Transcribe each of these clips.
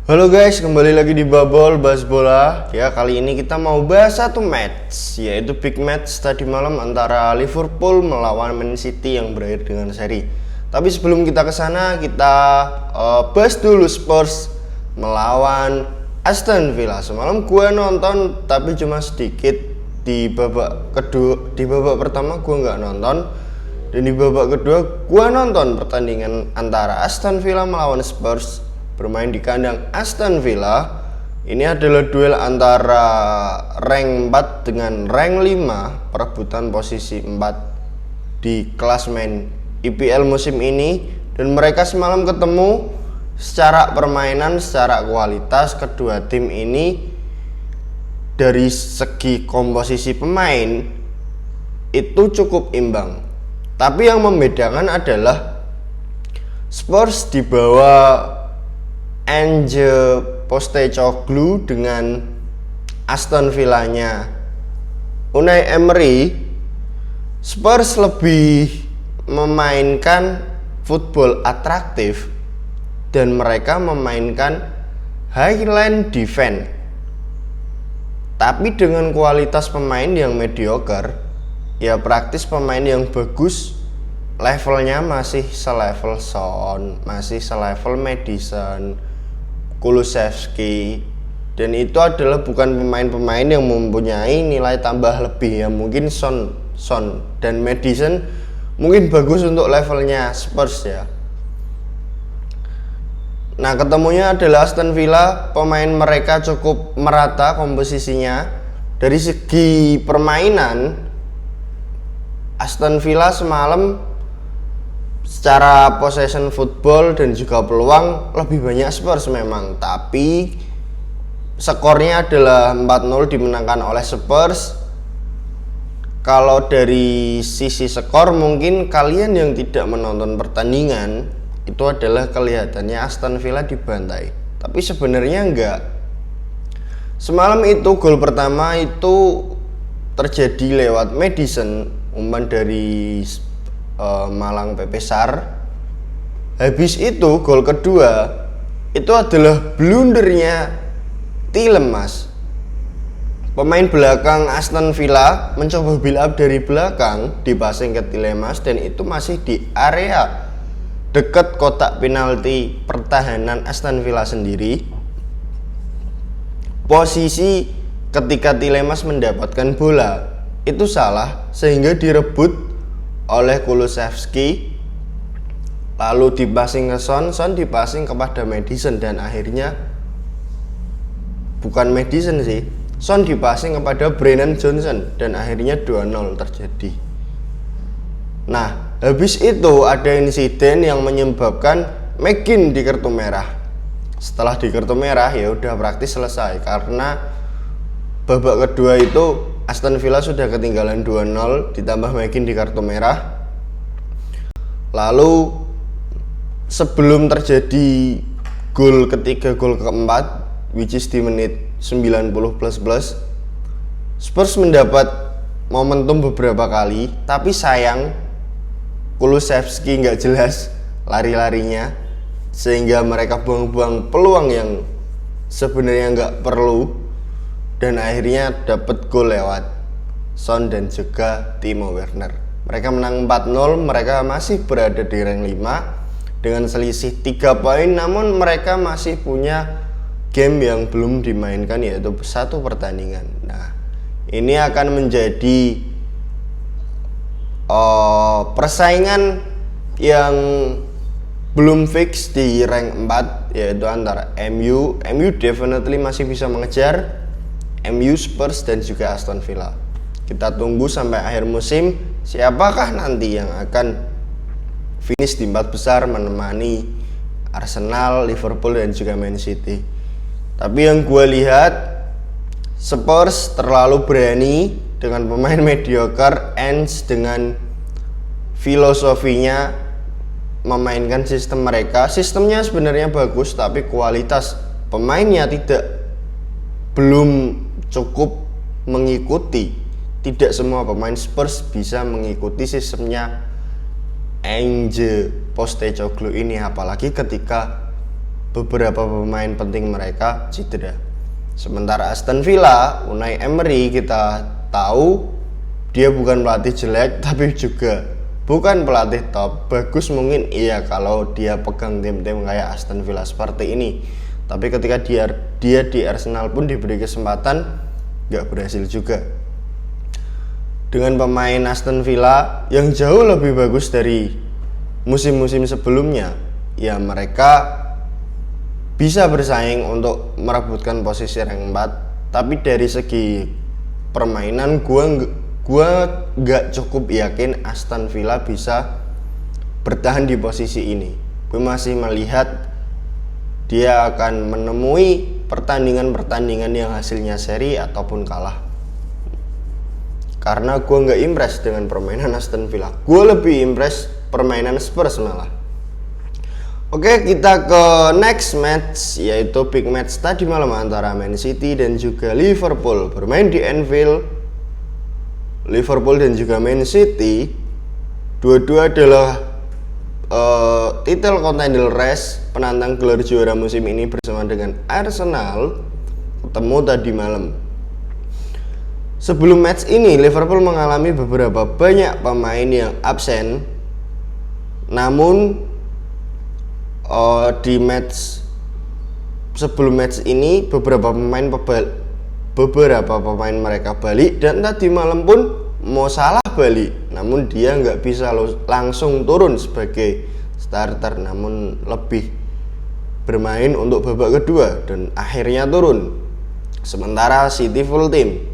Halo guys, kembali lagi di Babol Bahas Bola. Ya, kali ini kita mau bahas satu match, yaitu big match tadi malam antara Liverpool melawan Man City yang berakhir dengan seri. Tapi sebelum kita ke sana, kita bahas dulu Spurs melawan Aston Villa. Semalam gue nonton tapi cuma sedikit di babak kedua. Di babak pertama gue nggak nonton, dan di babak kedua gue nonton pertandingan antara Aston Villa melawan Spurs bermain di kandang Aston Villa. Ini adalah duel antara rank 4 dengan rank 5 perebutan posisi 4 di klasemen IPL musim ini, dan mereka semalam ketemu. Secara permainan, secara kualitas, kedua tim ini dari segi komposisi pemain itu cukup imbang. Tapi yang membedakan adalah Spurs di bawah Ange Postecoglou dengan Aston Villanya Unai Emery. Spurs lebih memainkan football atraktif dan mereka memainkan highline defense, tapi dengan kualitas pemain yang mediocre. Ya, praktis pemain yang bagus levelnya masih selevel Son, masih selevel Maddison, Kulusevski, dan itu adalah bukan pemain-pemain yang mempunyai nilai tambah lebih. Ya mungkin Son dan Maddison mungkin bagus untuk levelnya Spurs ya. Nah, ketemunya adalah Aston Villa. Pemain mereka cukup merata komposisinya. Dari segi permainan, Aston Villa semalam secara possession football dan juga peluang lebih banyak Spurs memang, tapi skornya adalah 4-0 dimenangkan oleh Spurs. Kalau dari sisi skor, mungkin kalian yang tidak menonton pertandingan itu adalah kelihatannya Aston Villa dibantai, tapi sebenarnya enggak. Semalam itu gol pertama itu terjadi lewat Maddison, umpan dari Malang PP Sar. Habis itu gol kedua itu adalah blundernya Tielemans. Pemain belakang Aston Villa mencoba build up dari belakang, dipassing ke Tielemans, dan itu masih di area dekat kotak penalti pertahanan Aston Villa sendiri. Posisi ketika Tielemans mendapatkan bola itu salah, sehingga direbut oleh Kulusevski, lalu dipassing ke Son dipassing kepada Maddison, dan akhirnya bukan Maddison sih, Son dipassing kepada Brennan Johnson, dan akhirnya 2-0 terjadi. Nah, habis itu ada insiden yang menyebabkan McGinn di kartu merah. Setelah di kartu merah ya udah praktis selesai, karena babak kedua itu Aston Villa sudah ketinggalan 2-0, ditambah McGinn di kartu merah. Lalu sebelum terjadi gol ketiga, gol keempat, which is di menit 90++, Spurs mendapat momentum beberapa kali, tapi sayang Kulusevski nggak jelas lari-larinya, sehingga mereka buang-buang peluang yang sebenarnya nggak perlu, dan akhirnya dapat gol lewat Son dan juga Timo Werner. Mereka menang 4-0, mereka masih berada di rank 5 dengan selisih 3 poin, namun mereka masih punya game yang belum dimainkan, yaitu 1 pertandingan. Nah, ini akan menjadi persaingan yang belum fix di rank 4, yaitu antara MU definitely masih bisa mengejar MU, Spurs, dan juga Aston Villa. Kita tunggu sampai akhir musim siapakah nanti yang akan finish di 4 besar menemani Arsenal, Liverpool, dan juga Man City. Tapi yang gue lihat, Spurs terlalu berani dengan pemain mediocre, Ange dengan filosofinya memainkan sistem mereka. Sistemnya sebenarnya bagus, tapi kualitas pemainnya belum cukup mengikuti. Tidak semua pemain Spurs bisa mengikuti sistemnya Ange Postecoglou ini, apalagi ketika beberapa pemain penting mereka cedera. Sementara Aston Villa, Unai Emery kita tahu dia bukan pelatih jelek tapi juga bukan pelatih top. Bagus mungkin iya kalau dia pegang tim-tim kayak Aston Villa seperti ini. Tapi ketika dia di Arsenal pun diberi kesempatan gak berhasil juga. Dengan pemain Aston Villa yang jauh lebih bagus dari musim-musim sebelumnya, ya mereka bisa bersaing untuk merebutkan posisi rank 4. Tapi dari segi permainan gua gak cukup yakin Aston Villa bisa bertahan di posisi ini. Gue masih melihat dia akan menemui pertandingan-pertandingan yang hasilnya seri ataupun kalah. Karena gue gak impress dengan permainan Aston Villa. Gue lebih impress permainan Spurs malah. Oke, kita ke next match, yaitu big match tadi malam antara Man City dan juga Liverpool. Bermain di Anfield, Liverpool dan juga Man City dua-dua adalah title contender race, penantang gelar juara musim ini bersama dengan Arsenal, ketemu tadi malam. Sebelum match ini, Liverpool mengalami beberapa banyak pemain yang absen. Namun di match sebelum match ini beberapa pemain mereka balik, dan tadi malam pun Mo Salah balik. Namun dia nggak bisa langsung turun sebagai starter, namun lebih bermain untuk babak kedua dan akhirnya turun. Sementara City full team.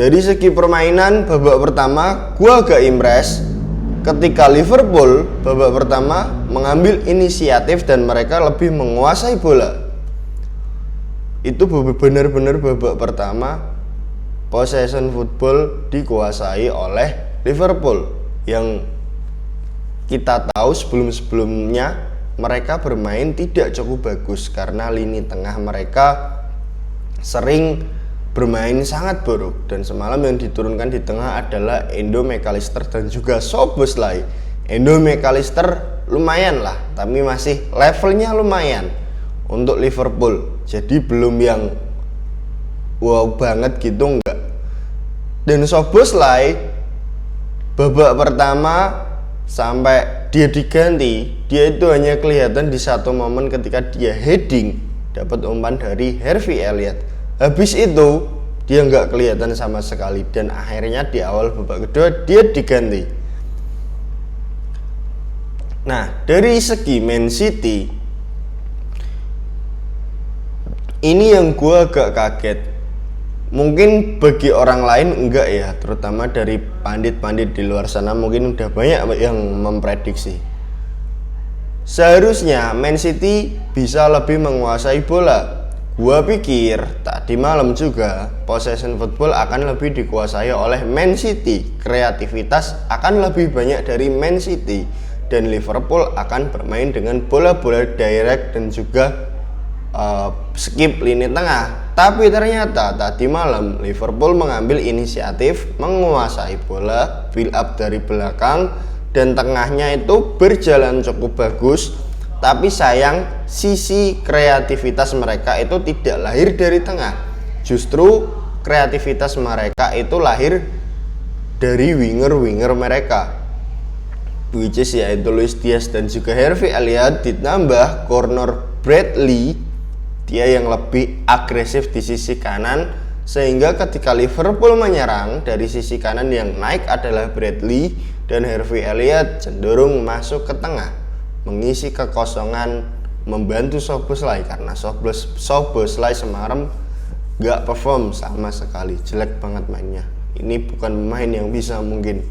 Dari segi permainan babak pertama gua agak impress ketika Liverpool babak pertama mengambil inisiatif dan mereka lebih menguasai bola. Itu benar-benar babak pertama possession football dikuasai oleh Liverpool, yang kita tahu sebelum-sebelumnya mereka bermain tidak cukup bagus karena lini tengah mereka sering bermain sangat buruk. Dan semalam yang diturunkan di tengah adalah Endo McAllister dan juga Szoboszlai. Endo McAllister lumayan lah, tapi masih levelnya lumayan untuk Liverpool, jadi belum yang wow banget gitu, enggak. Dan Szoboszlai babak pertama sampai dia diganti, dia itu hanya kelihatan di satu momen ketika dia heading dapat umpan dari Harvey Elliott. Habis itu dia nggak kelihatan sama sekali, dan akhirnya di awal babak kedua dia diganti. Nah, dari segi Man City ini yang gue agak kaget. Mungkin bagi orang lain enggak ya, terutama dari pandit-pandit di luar sana mungkin udah banyak yang memprediksi. Seharusnya Man City bisa lebih menguasai bola. Gua pikir tadi malam juga possession football akan lebih dikuasai oleh Man City, kreativitas akan lebih banyak dari Man City, dan Liverpool akan bermain dengan bola-bola direct dan juga skip lini tengah. Tapi ternyata tadi malam Liverpool mengambil inisiatif, menguasai bola, build up dari belakang, dan tengahnya itu berjalan cukup bagus. Tapi sayang, sisi kreativitas mereka itu tidak lahir dari tengah. Justru kreativitas mereka itu lahir dari winger-winger mereka, which is yaitu Luis Diaz dan juga Harvey Elliott, ditambah corner Bradley, dia yang lebih agresif di sisi kanan, sehingga ketika Liverpool menyerang dari sisi kanan yang naik adalah Bradley, dan Harvey Elliott cenderung masuk ke tengah mengisi kekosongan, membantu Szoboszlai, karena Szoboszlai semalam gak perform sama sekali, jelek banget mainnya. Ini bukan pemain yang bisa mungkin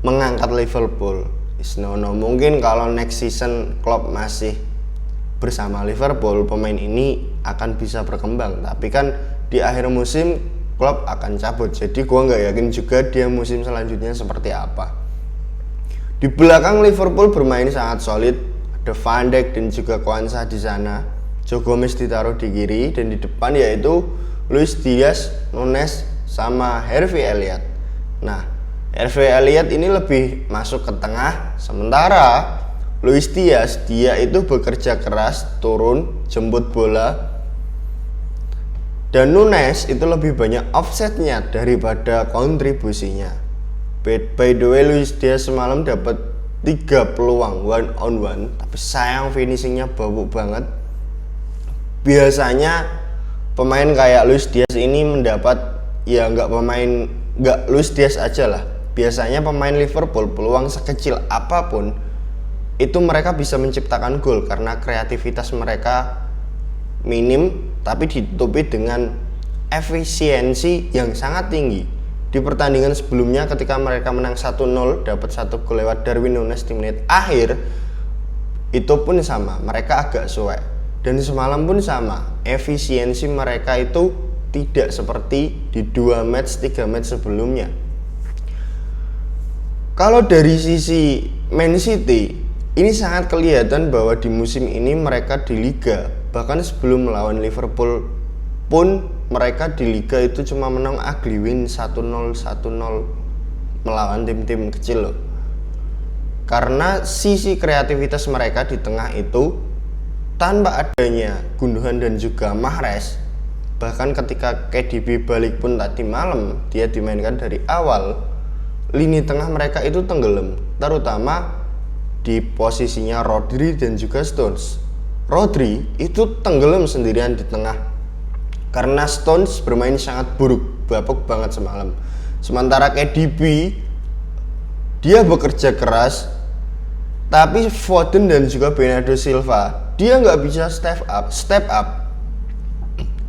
mengangkat Liverpool. Mungkin kalau next season Klopp masih bersama Liverpool, pemain ini akan bisa berkembang. Tapi kan di akhir musim Klopp akan cabut, jadi gua nggak yakin juga dia musim selanjutnya seperti apa. Di belakang Liverpool bermain sangat solid, ada Van Dijk dan juga Kwanza di sana. Joe Gomez ditaruh di kiri, dan di depan yaitu Luis Diaz, Nunes, sama Harvey Elliott. Nah, Harvey Elliott ini lebih masuk ke tengah, sementara Luis Diaz, dia itu bekerja keras, turun, jemput bola. Dan Nunes itu lebih banyak offsetnya daripada kontribusinya. By the way, Luis Diaz semalam dapat 3 peluang one on one, tapi sayang finishingnya bau banget. Biasanya pemain kayak Luis Diaz ini mendapat, ya nggak Luis Diaz aja lah. Biasanya pemain Liverpool peluang sekecil apapun itu mereka bisa menciptakan gol karena kreativitas mereka minim tapi ditutupi dengan efisiensi yang sangat tinggi. Di pertandingan sebelumnya ketika mereka menang 1-0 dapat 1 gol lewat Darwin Nunes di menit akhir, itu pun sama, mereka agak suwe. Dan semalam pun sama, efisiensi mereka itu tidak seperti di 2 match 3 match sebelumnya. Kalau dari sisi Man City, ini sangat kelihatan bahwa di musim ini mereka di Liga, bahkan sebelum melawan Liverpool pun mereka di Liga itu cuma menang ugly win 1-0 melawan tim-tim kecil loh. Karena sisi kreativitas mereka di tengah itu tanpa adanya Gundogan dan juga Mahrez, bahkan ketika KDB balik pun tadi malam dia dimainkan dari awal, lini tengah mereka itu tenggelam, terutama di posisinya Rodri dan juga Stones. Rodri itu tenggelam sendirian di tengah karena Stones bermain sangat buruk, bapuk banget semalam. Sementara KDB dia bekerja keras, tapi Foden dan juga Bernardo Silva dia nggak bisa step up.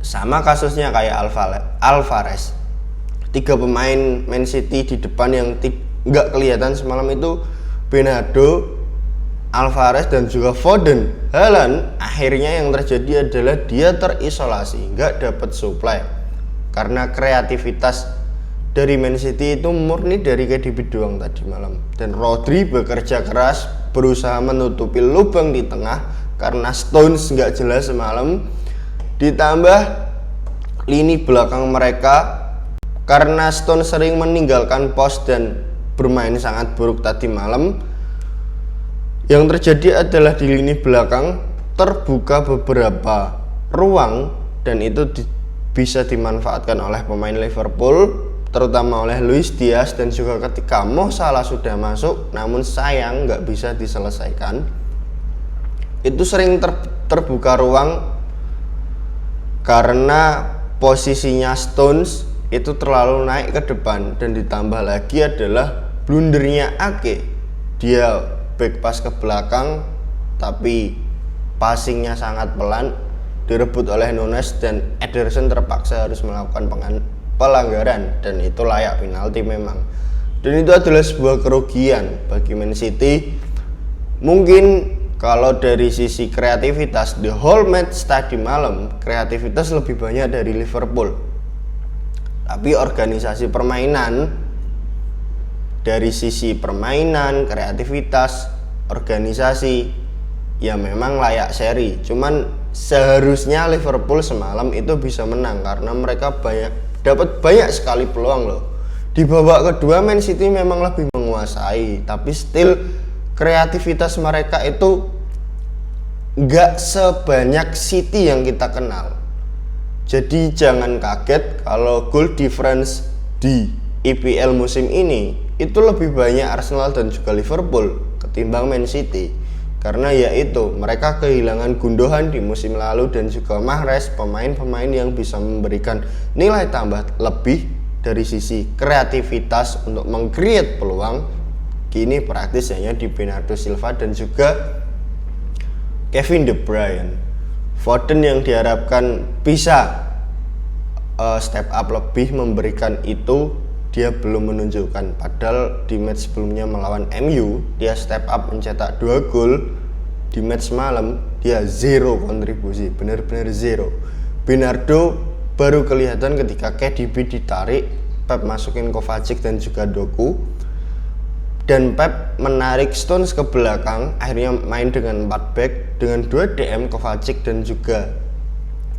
Sama kasusnya kayak Alvarez. 3 pemain Man City di depan yang nggak kelihatan semalam itu Bernardo, Alvarez dan juga Foden. Haaland akhirnya yang terjadi adalah dia terisolasi, nggak dapat supply karena kreativitas dari Man City itu murni dari KDB doang tadi malam. Dan Rodri bekerja keras berusaha menutupi lubang di tengah karena Stones nggak jelas semalam, ditambah lini belakang mereka karena Stones sering meninggalkan pos dan bermain sangat buruk tadi malam. Yang terjadi adalah di lini belakang terbuka beberapa ruang dan itu bisa dimanfaatkan oleh pemain Liverpool, terutama oleh Luis Diaz, dan juga ketika Mo Salah sudah masuk namun sayang nggak bisa diselesaikan. Itu sering terbuka ruang karena posisinya Stones itu terlalu naik ke depan, dan ditambah lagi adalah blundernya Ake. Dia back pass ke belakang tapi passingnya sangat pelan, direbut oleh Nunes dan Ederson terpaksa harus melakukan pelanggaran dan itu layak penalti memang. Dan itu adalah sebuah kerugian bagi Man City. Mungkin kalau dari sisi kreativitas the whole match tadi malam kreativitas lebih banyak dari Liverpool, tapi organisasi permainan, dari sisi permainan, kreativitas, organisasi, ya memang layak seri. Cuman seharusnya Liverpool semalam itu bisa menang karena mereka dapat banyak sekali peluang loh. Di babak kedua Man City memang lebih menguasai, tapi still kreativitas mereka itu nggak sebanyak City yang kita kenal. Jadi jangan kaget kalau goal difference di EPL musim ini itu lebih banyak Arsenal dan juga Liverpool ketimbang Man City. Karena yaitu mereka kehilangan Gundogan di musim lalu dan juga Mahrez, pemain-pemain yang bisa memberikan nilai tambah lebih dari sisi kreativitas untuk meng-create peluang. Kini praktis hanya di Bernardo Silva dan juga Kevin De Bruyne. Foden yang diharapkan bisa step up lebih memberikan itu, dia belum menunjukkan. Padahal di match sebelumnya melawan MU dia step up mencetak 2 gol. Di match malam dia zero kontribusi, benar-benar zero. Bernardo baru kelihatan ketika KDB ditarik, Pep masukin Kovacic dan juga Doku, dan Pep menarik Stones ke belakang, akhirnya main dengan 4 back dengan 2 DM Kovacic dan juga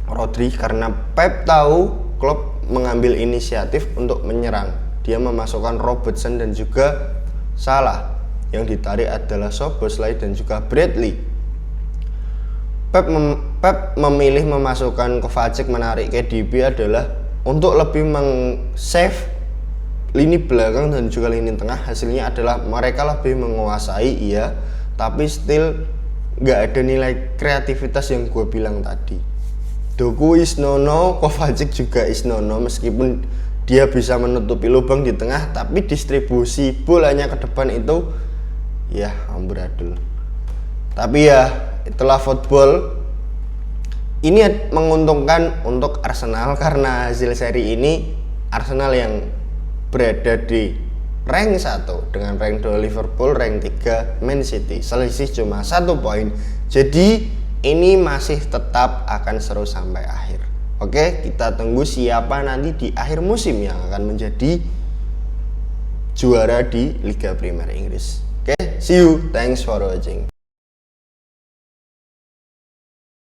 Rodri, karena Pep tahu Klopp mengambil inisiatif untuk menyerang. Dia memasukkan Robertson dan juga Salah. yang ditarik adalah Szoboszlai dan juga Bradley. Pep memilih memasukkan Kovacic menarik KDB adalah untuk lebih meng-save lini belakang dan juga lini tengah. Hasilnya adalah mereka lebih menguasai, iya, tapi still nggak ada nilai kreativitas yang gue bilang tadi. Doku is no, Kovacic juga is no, meskipun dia bisa menutupi lubang di tengah, tapi distribusi bolanya ke depan itu ya amburadul. Tapi ya itulah football. Ini menguntungkan untuk Arsenal karena hasil seri ini Arsenal yang berada di rank 1 dengan rank 2 Liverpool, rank 3 Man City, selisih cuma 1 poin. Jadi ini masih tetap akan seru sampai akhir. Oke, kita tunggu siapa nanti di akhir musim yang akan menjadi juara di Liga Premier Inggris. Oke, see you, thanks for watching.